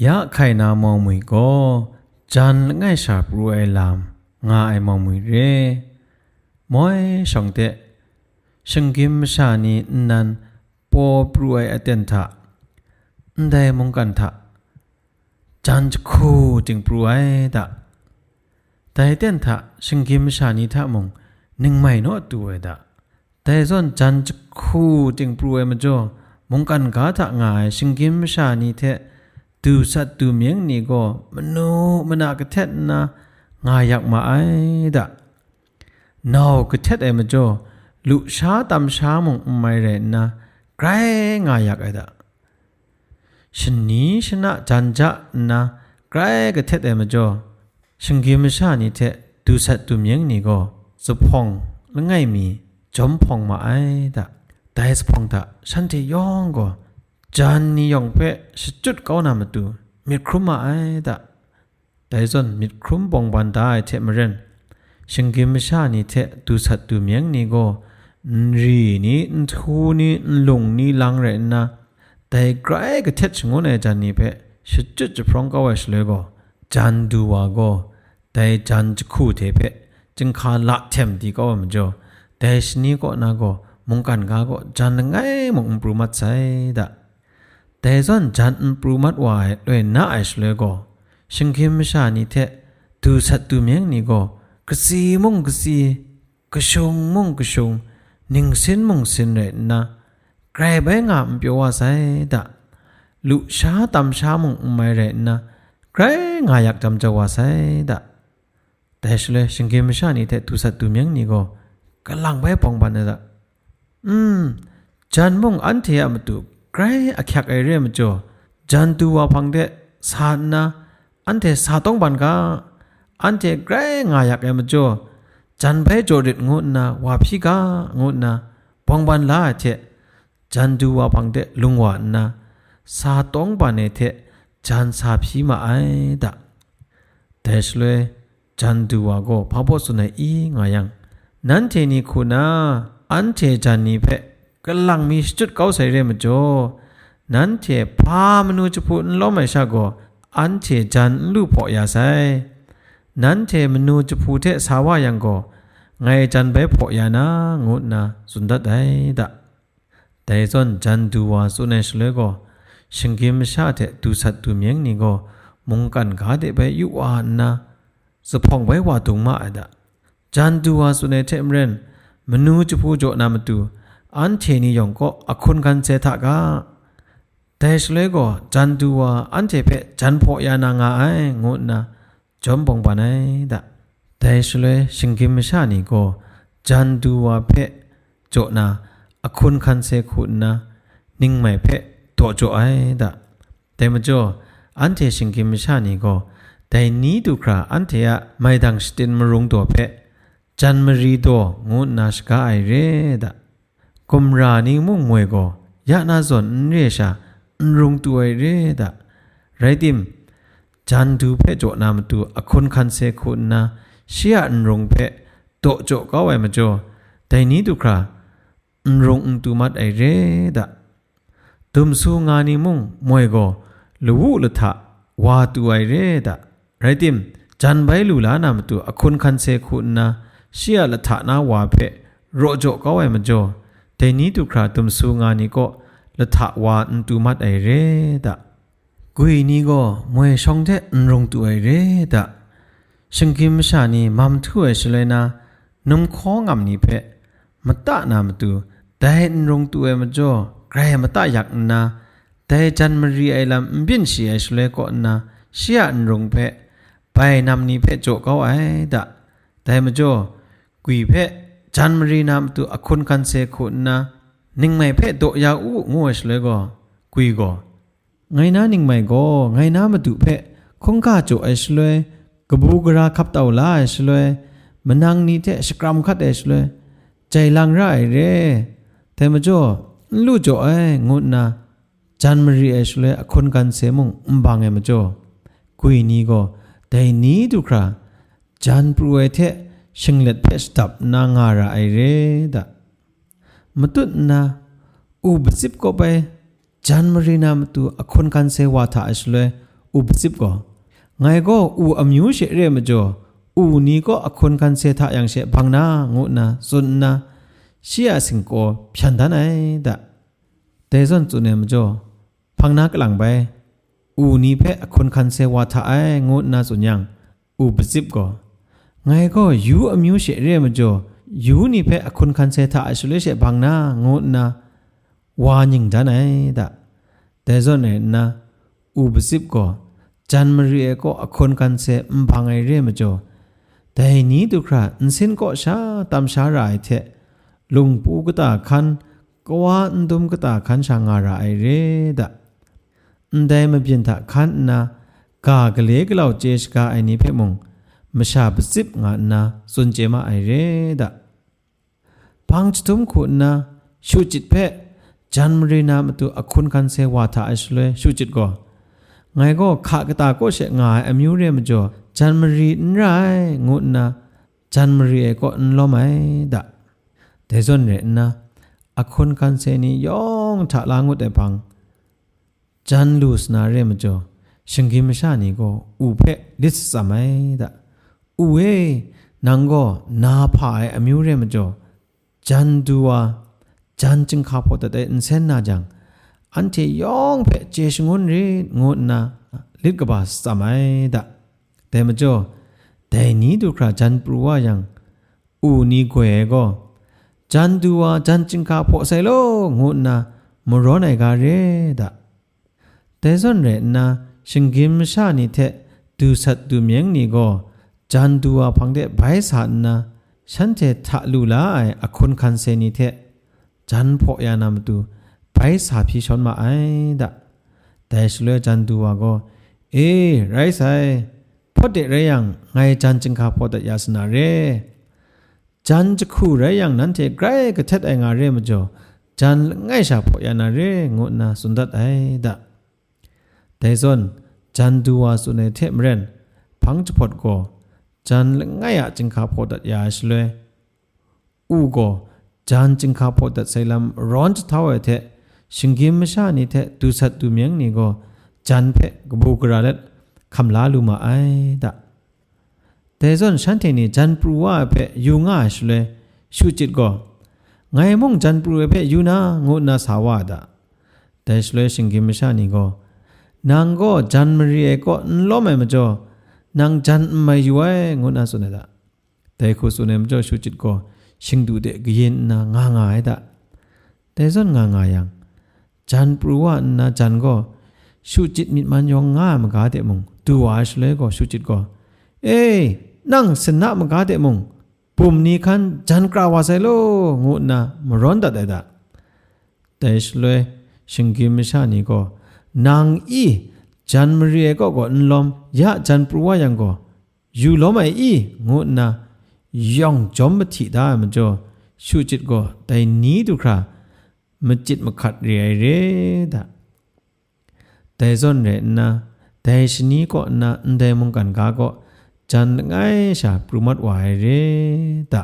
ยะไข่นามองมุยก็จันง่ายชาปรวยลามงาไอมองมุยเรมอยชงเตชิงกิมชานีนันปอปรวยอเตนทะได้มงกันทะจันจะคู่จึงปรวยดะแต่เตนทะชิงกิมชานีทะมงหนึ่งไม่นอตัวดะแต่ส่วนจันจะคู่จึงปรวยมาจ่อมงกันกาทะง่ายชิงกิมชานีเทตูสัตตูเมียงนี่ก็มโนมนากระเทศนะง่ายอยากมาไอ้ดะนาวกระเทศไอ้มาจ่อลุชาตามชามงไม่เรนนะไกรง่ายอยากไอ้ดะชนีชนะจันจะนะไกรกระเทศไอ้มาจ่อชิงกิมชานีเทตูสัตตูเมียงนี่ก็สุพองและง่ายมีจอมพองมาไอ้ดะแต่สุพองดะฉันเทยองก็จันนี่ยองเพ่สจุดเก้านามาดูมีครุมมาไอ้ดะแต่ส่วนมีครุมปองบันได้เทมเรนชิงกิมชานี่เทตูสัตตูเมียงนี่ก็รีนี่ทูนี่หลงนี่ลังเรนนะแต่ไกรก็เทชงวนไอ้จันนี่เพ่สจุดจะพร้องก็ไว้เลยก็จันดูว่าก็แต่จันจะคู่เทเพ่จึงขาละเทมดีก็มันจ่อแต่ชนี้ก็น่าก็มงกันกาก็จันง่ายมงปรุมัดใส่ดะแต่ส่วนจันปรุมัดไว้ด้วยน่าไอส์เลยก็ชิงคิมชานี่เทตูสัตตูเมียงนี่ก็กษีมงกษีกชงมงกชงนิ่งสินมงสินเลยนะไกรใบงามเปียวว่าใส่ดะลุชาตามชามงไม่เลยนะไกรง่ายอยากจำจะว่าใส่ดะแต่เฉลยชิงกิมชานี่เทตูสัตตูเมียงนี่ก็กำลังไปปองบันเลยจันมงอันเทียมตุไกรอักยักไอเร่มจ่อจันตัวพังเดสานนะอันเทสาต้องบันกาอันเทไกรงายักไอมจ่อจันไปจอดิดงุนนะว่าพี่กางุนนะปองบันลาเทจันตัวพังเดลุงวานนะสาต้องบันเทจันสาพี่มาไอดะแต่เฉลยจันดูว่าก็พาพอสุนัยอีงายังนั่นเทนี่คุณาอันเทจันนี่เพกำลังมีจุดเก้าใส่เรมจ่อนั่นเทพามนูจะพูดล้อไม่ชาก็อันเทจันลูกพอยาใส่นั่นเทมนูจะพูดเทสาวายังก็ไงจันไปพอยานะงดนะสุนทรได้ดะแต่ส่วนจันดูว่าสุนัยเฉลยก็ชิงกิมชาเทตูสัตตูเมียงนี่ก็มงกันกาเดไปยุวานนะสพองไว้ว่าตุงมาไอดะจันดูว่าสุนัยเทมเรนมนูจะพูดโจนามาตูอันเทนี่ยองก็อคุณกันเซทากาแต่เฉลยก็จันดูว่าอันเทเพจันพอยานางาไองดนะจอมปองปานไอดะแต่เฉลยชิงกิมชานี่ก็จันดูว่าเพโจนาอคุณกันเซคุณนะนิ่งไม่เพตัวโจไอดะแต่มาจ่ออันเทชิงกิมชานี่ก็แต่นี้ดูคราอันเทอะไม่ดังสตินมรุงตัวเพจันมรีโดงดนาสกาไอเรดะกุมรานีมุ่งมวยก็ยะนาซอนเรชารุงตัวไอเรดะไรติมจันดูเพโจนามตัวอคนคันเซคุณนะเชียนรุงเพโตโจก็ไว้มาจ่อแต่นี้ดูครารุงตุมัดไอเรดะตุมสูงานีมุ่งมวยก็ลูวุลทะวาตัวไอเรดะไรติมจันใบลูลานามตัวอคนคันเซคุณนะเชียละทะนาวาเพโรโจก็ไว้มาจ่อแต่นี้ตุคราตุมสูงานีก็ละทะวาอันตุมัดไอเรดะกุยนี้ก็มวยช่องเทนรงตัวไอเรดะชิงกิมชานีมัมทุ่ยเฉลยนะนุ่มข้องำนี้เพมาตะนามตัวแต่นรงตัวไอมาจ่อไกรมาตะอยากนะแต่จันมรีไอลำบินเสียเฉลยก็นะเชียนรงเพไปนำนี้เพโจก็ไอดะแต่มาจ่อกุยเพจันมรีนามตัวอคุณกันเซคุณนะนิ่งไม่เพโตยาอูงัวเฉลยก็กุยก็ไงนะนิ่งไม่ก็ไงนะมาดูเพคงกาโจไอเฉลยกบูกราขับเต่าลาเฉลยมันนั่งนี้เทสกรัมคัดเอเฉลยใจลังไรเร่แต่มาจ่อลู่โจไองดนะจันมรีเอเฉลยอคุณกันเซมงบังเอมาจ่อกุยนี้ก็แต่นี้ดูคราจันปรวยเทชิงเล็ดเพสตับนางาระไอเรดะมตุนะอุบสิบก็ไปจันมรีนามตัวอคนกันเสวาทาอิสเลย อุบสิบก็ไงก็อูอมิวเชเรมจ่ออูนี้ก็อคนกันเสทะอย่างเชบังนางูนาสุนนาเชียสิงโกพันดานไอดะแต่ส่วนจุนเนมจ่อพังนากลังไปอูนี้เพอคนคันเสวาทะไองูนาสุนยังอุบสิบก็ไงก็ยูอมิวเชเรมจ่อยูนี้เพอคนคันเสทะสุเลเชบังนางูนาวายิงดานไอดะแต่ส่วนเนนะอุบสิบก็จันมรีเอก็อคนกันเสมพังไอเรมจ่อแต่นี้ดูคราอินสินก็ชาตามชารายเทลุงปูกตาคันก็ว่าอินดุมกตาคันชางารายเรดะอินได้มาเปลี่ยนทะคันนะกากเลกเหล่าเจสกาไอนี้เพ่มงมาชาบสิบงานนะสุนเจมาไอเรดะพังจุตุมขุนนะชูจิตเพ่จันมรีนามาตัวอคนกันเสวาทะไอสเลชูจิตก็ไงก็ขากตาก็เสงายอมิวเรมจ่อจันมรีนไรงูนะจันมรีเอก็นล้อมไอดะแต่ส่วนเรนนะอคนกันเสนี่ยองถาลางูแต่พังจันลูสนาเรมจ่อชิงกิมชานี่ก็อุเพดิสสมัยดะอุเอนังก็นาพายอมิวเรมจ่อจันดัวจันจึงข้าพอแต่อินเซนนาจังอันที่ยองเพเจชงวนรีงูนะลิดกบาสมัยดะแต่มาจ่อแต่นี้ดูคราจันปรัวยังอูนี้กวยก็จันดัวจันจึงข้าพอใส่โลงูนะมรอนไอกาเรดะแต่ส่วนเรนนะชิงกิมชานิเทดูสัตดูเมียงนี่ก็จันดัวพังเดใบสันนะฉันเททะลุลาไออคนคันเซนิเทจันพอยานามตูไปสาพิชนมาไอดะแต่สเลจันดูว่าก็ไรไซพอเดเรยังไงจันจึงข้าพอดยาสนาเรจันจะคู่เรยังนั้นเทไกรก็เท็ดไองาเรมจ่อจันไงชาพอยานาเรงุนาสุนดัดไอดะแต่ส่วนจันดูว่าสุนเทมเรนพังจะพอดก็จันไงอะจึงข้าพอดยาสเลอูก็จันจึงข้าพอดไซลัมร้อนจะเท่าเทชิงกิมชานี่เทดูสัตดูเมียงนี่ก็จันเพกบูกราเล็ดคำลาลูมาไอดะแต่ส่วนฉันเทนี่จันปรูว่าเพยูง่าชเลยชูจิตก็ไงมงจันปรูเพยูนางูนาสาวาดะแต่ชเลยชิงกิมชานี่ก็นางก็จันมรีเอก็นล้อมไม่จ่อนางจันไม่อยู่ไองูนาสุนดะแต่คุสุนเอมจ่อชูจิตก็ชิงดูเดกยินนางง่ายดะแต่ส่วนง่ายยังจันปรูว่านาจันก็ชูจิตมิดมันยองง่ามกาเตมงตัวอาชเลยก็ชูจิตก็นั่งสนะมกาเตมงปุ่มนี้คันจันกราวาไซโลงูนะมร้อนดัดดะแต่ชเลยชิงกิมชานี่ก็นางจันมรีก็ก็นลอมยะจันปรูว่ายังก็อยู่ล้อมไองูนะยองจอมมติได้มันจ่อชูจิตก็แต่นี้ดูครามันจิตมาขัดเรดะแต่ส่วนเรนนะแต่ชนี้ก็นะได้มองกันกาก็จันง่ายชาปรุมัดไว้เรดะ